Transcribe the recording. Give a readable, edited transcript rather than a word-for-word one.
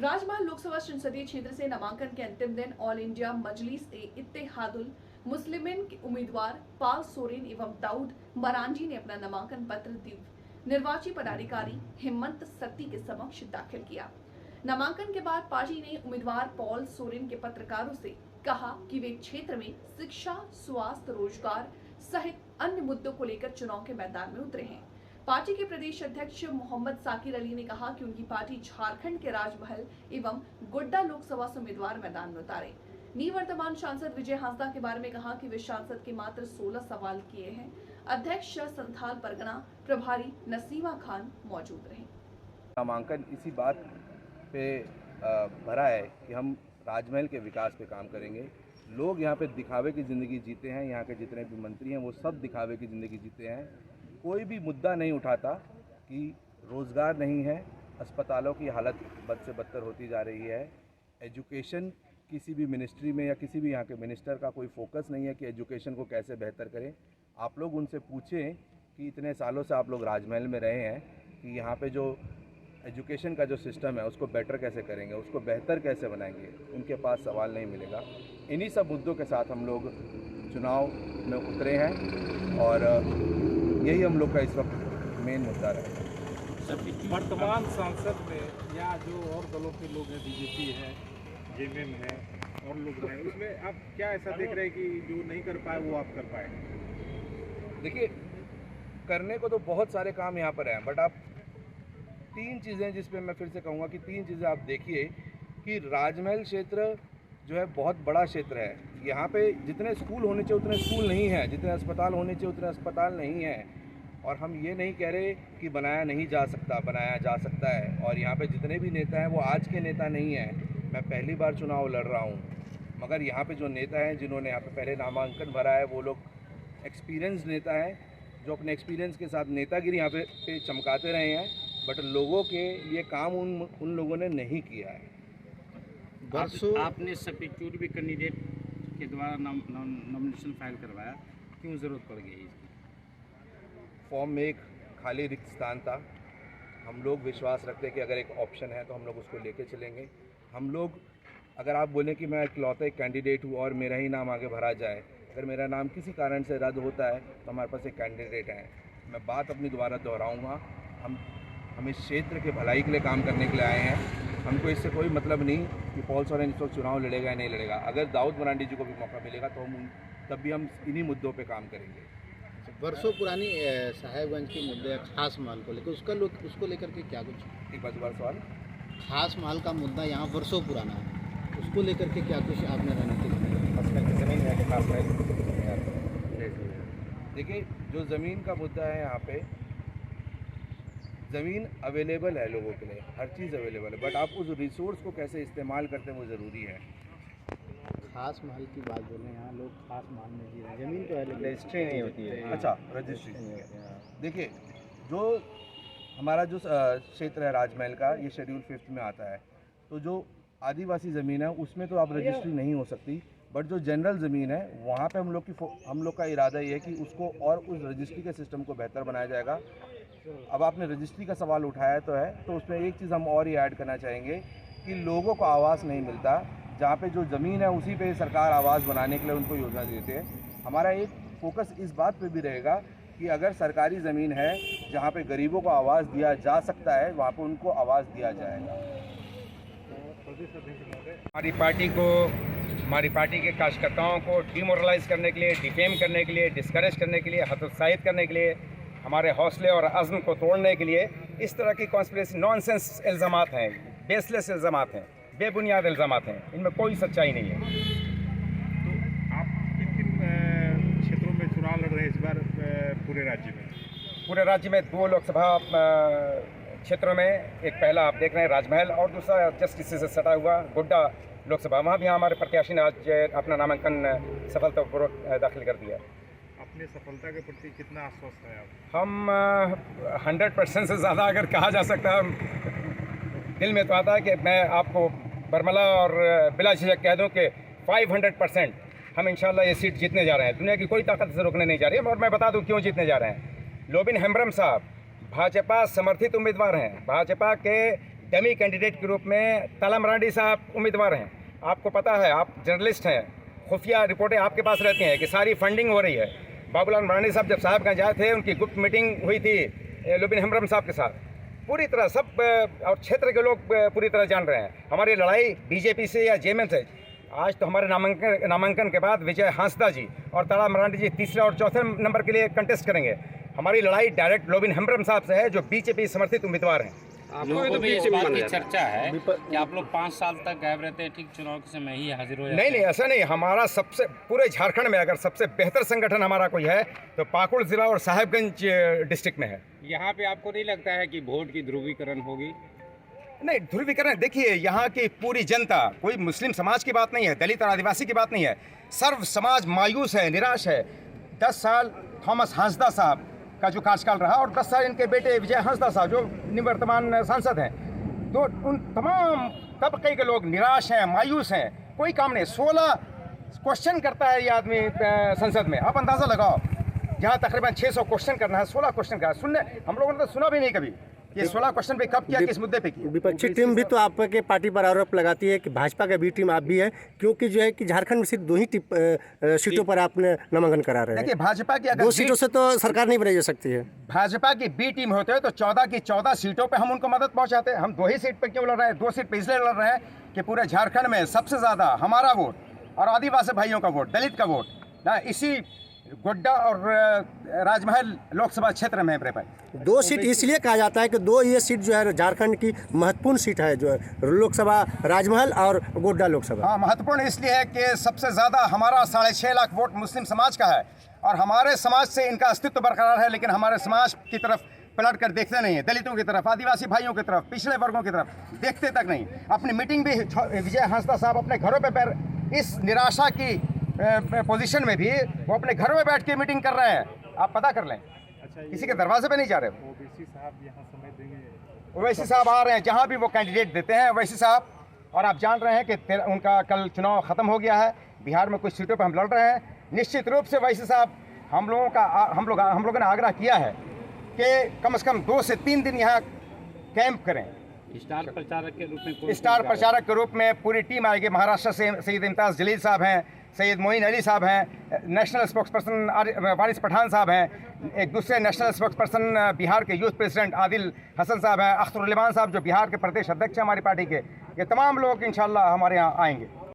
राजमहल लोकसभा संसदीय क्षेत्र से नामांकन के अंतिम दिन ऑल इंडिया मजलिस-ए-इत्तेहादुल मुस्लिमीन के उम्मीदवार पाल सोरेन एवं दाऊद मरांजी ने अपना नामांकन पत्र निर्वाची पदाधिकारी हेमंत सत्ती के समक्ष दाखिल किया। नामांकन के बाद पार्टी ने उम्मीदवार पॉल सोरेन के पत्रकारों से कहा कि वे क्षेत्र में शिक्षा, स्वास्थ्य, रोजगार सहित अन्य मुद्दों को लेकर चुनाव के मैदान में उतरे हैं। पार्टी के प्रदेश अध्यक्ष मोहम्मद साकिर अली ने कहा कि उनकी पार्टी झारखंड के राजमहल एवं गोड्डा लोकसभा से उम्मीदवार मैदान में उतारे। निवर्तमान सांसद विजय हांसदा के बारे में कहा कि वे सांसद के मात्र 16 सवाल किए हैं। अध्यक्ष संथाल परगना प्रभारी नसीमा खान मौजूद रहे। नामांकन इसी बात पे भरा है कि हम राजमहल के विकास पे काम करेंगे। लोग यहाँ पे दिखावे की ज़िंदगी जीते हैं। यहाँ के जितने भी मंत्री हैं वो सब दिखावे की ज़िंदगी जीते हैं। कोई भी मुद्दा नहीं उठाता कि रोज़गार नहीं है, अस्पतालों की हालत बद से बदतर होती जा रही है, एजुकेशन किसी भी मिनिस्ट्री में या किसी भी यहाँ के मिनिस्टर का कोई फोकस नहीं है कि एजुकेशन को कैसे बेहतर करें। आप लोग उनसे पूछें कि इतने सालों से आप लोग राजमहल में रहे हैं कि यहाँ पे जो एजुकेशन का जो सिस्टम है उसको बेटर कैसे करेंगे, उसको बेहतर कैसे बनाएंगे। उनके पास सवाल नहीं मिलेगा। इन्हीं सब मुद्दों के साथ हम लोग चुनाव में उतरे हैं और यही हम लोग का इस वक्त मेन मुद्दा रहेगा। वर्तमान सांसद में या जो और दलों के लोग हैं, बीजेपी है, जेएमएम है और लोग हैं, उसमें आप क्या ऐसा देख रहे हैं कि जो नहीं कर पाए वो आप कर पाए? देखिए, करने को तो बहुत सारे काम यहाँ पर हैं, बट आप तीन चीज़ें जिस पे मैं फिर से कहूँगा कि तीन चीज़ें आप देखिए कि राजमहल क्षेत्र जो है बहुत बड़ा क्षेत्र है। यहाँ पे जितने स्कूल होने चाहिए उतने स्कूल नहीं हैं, जितने अस्पताल होने चाहिए उतने अस्पताल नहीं हैं। और हम ये नहीं कह रहे कि बनाया नहीं जा सकता, बनाया जा सकता है। और यहाँ पे जितने भी नेता हैं वो आज के नेता नहीं हैं। मैं पहली बार चुनाव लड़ रहा हूँ, मगर यहाँ पे जो नेता हैं जिन्होंने यहाँ पे पहले नामांकन भरा है वो लोग एक्सपीरियंस नेता हैं जो अपने एक्सपीरियंस के साथ नेतागिरी यहाँ पे चमकाते रहे हैं। बट लोगों के लिए काम उन लोगों ने नहीं किया है। आपने सब्स्टिट्यूट भी कैंडिडेट के द्वारा नॉमिनेशन फाइल करवाया, क्यों ज़रूरत पड़ गई इसकी? फॉर्म में एक खाली रिक्त स्थान था। हम लोग विश्वास रखते हैं कि अगर एक ऑप्शन है तो हम लोग उसको लेके चलेंगे। हम लोग, अगर आप बोलें कि मैं इकलौता एक कैंडिडेट हूँ और मेरा ही नाम आगे भरा जाए, अगर मेरा नाम किसी कारण से रद्द होता है तो हमारे पास एक कैंडिडेट है। मैं बात अपनी दोबारा दोहराऊँगा, हम इस क्षेत्र के भलाई के लिए काम करने के लिए आए हैं। हमको इससे कोई मतलब नहीं कि पॉल सोरेन इस वक्त चुनाव लड़ेगा या नहीं लड़ेगा। अगर दाऊद मरांडी जी को भी मौका मिलेगा तो तब भी हम इन्हीं मुद्दों पे काम करेंगे। वर्षों पुरानी साहेबगंज के मुद्दे खास महल को लेकर उसको लेकर के क्या कुछ? एक बार दोबारा सवाल। खास महल का मुद्दा यहाँ वर्षों पुराना है, उसको लेकर के क्या कुछ आपने रणनीति? ज़मीन है कि खास देखिए, जो ज़मीन का मुद्दा है यहाँ पे, ज़मीन अवेलेबल है लोगों के लिए, हर चीज़ अवेलेबल है, बट आप उस रिसोर्स को कैसे इस्तेमाल करते हैं वो ज़रूरी है। खास महल की बात बोल रहे हैं, यहाँ लोग खास महल में जी रहे हैं, ज़मीन तो है लेकिन रजिस्ट्री नहीं होती है। अच्छा, रजिस्ट्री नहीं है। देखिए, जो हमारा जो क्षेत्र है राजमहल का, ये शेड्यूल 5 में आता है। तो जो आदिवासी ज़मीन है उसमें तो आप रजिस्ट्री नहीं हो सकती, बट जो जनरल ज़मीन है वहाँ पे हम लोग का इरादा ये है कि उसको और उस रजिस्ट्री के सिस्टम को बेहतर बनाया जाएगा। अब आपने रजिस्ट्री का सवाल उठाया तो उसमें एक चीज़ हम और ही ऐड करना चाहेंगे कि लोगों को आवास नहीं मिलता। जहाँ पे जो ज़मीन है उसी पे सरकार आवास बनाने के लिए उनको योजना देती है। हमारा एक फोकस इस बात पे भी रहेगा कि अगर सरकारी ज़मीन है जहाँ पे गरीबों को आवास दिया जा सकता है, वहाँ पे उनको आवास दिया जाएगा। हमारी पार्टी के कार्यकर्ताओं को डिमोरलाइज करने के लिए, डिफेम करने के लिए, डिस्करेज करने के लिए, हतोत्साहित करने के लिए, हमारे हौसले और अज़्म को तोड़ने के लिए इस तरह की कॉन्स्पिरेसी नॉनसेंस इल्ज़ामात हैं, बेसलेस इल्ज़ामात हैं, बेबुनियाद इल्ज़ामात हैं, इनमें कोई सच्चाई नहीं है। तो आप किन क्षेत्रों में चुनाव लड़ रहे हैं इस बार पूरे राज्य में? पूरे राज्य में 2 लोकसभा क्षेत्रों में, एक पहला आप देख रहे हैं राजमहल और दूसरा जस्ट इसी से सटा हुआ गोड्डा लोकसभा। वहाँ भी हमारे प्रत्याशी ने आज अपना नामांकन सफलतापूर्वक दाखिल कर दिया। अपने सफलता के प्रति कितना आश्वस्त है आप? हम 100% से ज़्यादा अगर कहा जा सकता है, दिल में तो आता है कि मैं आपको बरमला और बिला झिझक कह दूं कि 500% हम इंशाल्लाह ये सीट जीतने जा रहे हैं। दुनिया की कोई ताकत से रोकने नहीं जा रही है। और मैं बता दूं क्यों जीतने जा रहे हैं। लोबिन हेम्ब्रम साहब भाजपा समर्थित उम्मीदवार हैं। भाजपा के डमी कैंडिडेट के रूप में ताला मरांडी साहब उम्मीदवार हैं। आपको पता है, आप जर्नलिस्ट हैं, खुफिया रिपोर्टें आपके पास रहती हैं कि सारी फंडिंग हो रही है। बाबूलाल मरांडी साहब जब साहबगंज आए थे, उनकी गुप्त मीटिंग हुई थी लुबिन हमरम साहब के साथ। पूरी तरह सब और क्षेत्र के लोग पूरी तरह जान रहे हैं हमारी लड़ाई बीजेपी से या जेएमएम से। आज तो हमारे नामांकन के बाद विजय हांसदा जी और ताला मरांडी जी तीसरे और चौथे नंबर के लिए कंटेस्ट करेंगे। हमारी लड़ाई डायरेक्ट लुबिन हमरम साहब से है, जो बीजेपी समर्थित उम्मीदवार हैं। लोगों में इस बात की चर्चा है कि आप लोग 5 साल तक गायब रहते हैं, ठीक चुनाव के समय ही हाजिर हो जाते हैं। नहीं, ऐसा नहीं। हमारा सबसे पूरे झारखंड में अगर सबसे बेहतर संगठन हमारा कोई है तो पाकुड़ जिला और साहेबगंज डिस्ट्रिक्ट में है। यहाँ पे आपको नहीं लगता है कि वोट की ध्रुवीकरण होगी? नहीं, ध्रुवीकरण देखिए, यहाँ की पूरी जनता, कोई मुस्लिम समाज की बात नहीं है, दलित और आदिवासी की बात नहीं है, सर्व समाज मायूस है, निराश है। 10 साल थॉमस हांसदा साहब का जो कार्यकाल रहा और 10 साल इनके बेटे विजय हांसदा साहब जो निवर्तमान सांसद हैं, तो उन तमाम तबके के लोग निराश हैं, मायूस हैं, कोई काम नहीं। 16 क्वेश्चन करता है ये आदमी संसद में, आप अंदाज़ा लगाओ। जहाँ तकरीबन 600 क्वेश्चन करना है, 16 क्वेश्चन करना है। सुनने हम लोगों ने तो सुना भी नहीं कभी ये 16 क्वेश्चन पे कब किया, किस मुद्दे पे किया। विपक्षी टीम भी तो आपके पार्टी पर आरोप लगाती है कि भाजपा का भी टीम आप भी है, क्योंकि जो है कि झारखंड में सिर्फ 2 ही सीटों पर आपने नामांकन करा रहे हैं। देखिए, भाजपा की अगर 2 सीटों से तो सरकार नहीं बनाई जा सकती है। भाजपा की बी टीम होते हैं तो 14 की 14 सीटों पे हम उनको मदद पहुंचाते हैं। हम 2 ही सीट पे क्यों लड़ रहे हैं? 2 सीट पे इसलिए लड़ रहे हैं कि पूरे झारखंड में सबसे ज़्यादा हमारा वोट और आदिवासी भाइयों का वोट, दलित का वोट ना इसी गोड्डा और राजमहल लोकसभा क्षेत्र में है। 2 सीट इसलिए कहा जाता है कि 2 ये सीट जो है झारखंड की महत्वपूर्ण सीट है, जो है लोकसभा राजमहल और गोड्डा लोकसभा। हाँ, महत्वपूर्ण इसलिए है कि सबसे ज़्यादा हमारा 6.5 लाख वोट मुस्लिम समाज का है और हमारे समाज से इनका अस्तित्व बरकरार है, लेकिन हमारे समाज की तरफ पलट कर देखते नहीं है। दलितों की तरफ, आदिवासी भाइयों की तरफ, पिछड़े वर्गों की तरफ देखते तक नहीं। अपनी मीटिंग भी विजय हांसदा साहब अपने घरों पर इस निराशा की पोजीशन में भी वो अपने घरों में बैठ के मीटिंग कर रहे हैं। आप पता कर लें। अच्छा, किसी के दरवाजे पे नहीं जा रहे। ओवैसी साहब यहाँ समय देंगे? ओवैसी साहब आ रहे हैं, जहाँ भी वो कैंडिडेट देते हैं ओवैसी साहब। और आप जान रहे हैं कि उनका कल चुनाव ख़त्म हो गया है। बिहार में कुछ सीटों पर हम लड़ रहे हैं। निश्चित रूप से ओवैसी साहब हम लोगों ने आग्रह किया है कि कम से कम 2 से 3 दिन यहाँ कैंप करें। स्टार प्रचारक के रूप में स्टार प्रचारक के रूप में पूरी टीम आएगी। महाराष्ट्र से सैयद इम्तियाज़ जलील साहब हैं, सैयद मोइन अली साहब हैं, नेशनल स्पोक्सपर्सन वारिस पठान साहब हैं, एक दूसरे नेशनल स्पोक्सपर्सन बिहार के यूथ प्रेसिडेंट आदिल हसन साहब हैं, अख्तरुल इमान साहब जो बिहार के प्रदेश अध्यक्ष हैं हमारी पार्टी के। ये तमाम लोग इंशाल्लाह हमारे यहाँ आएंगे।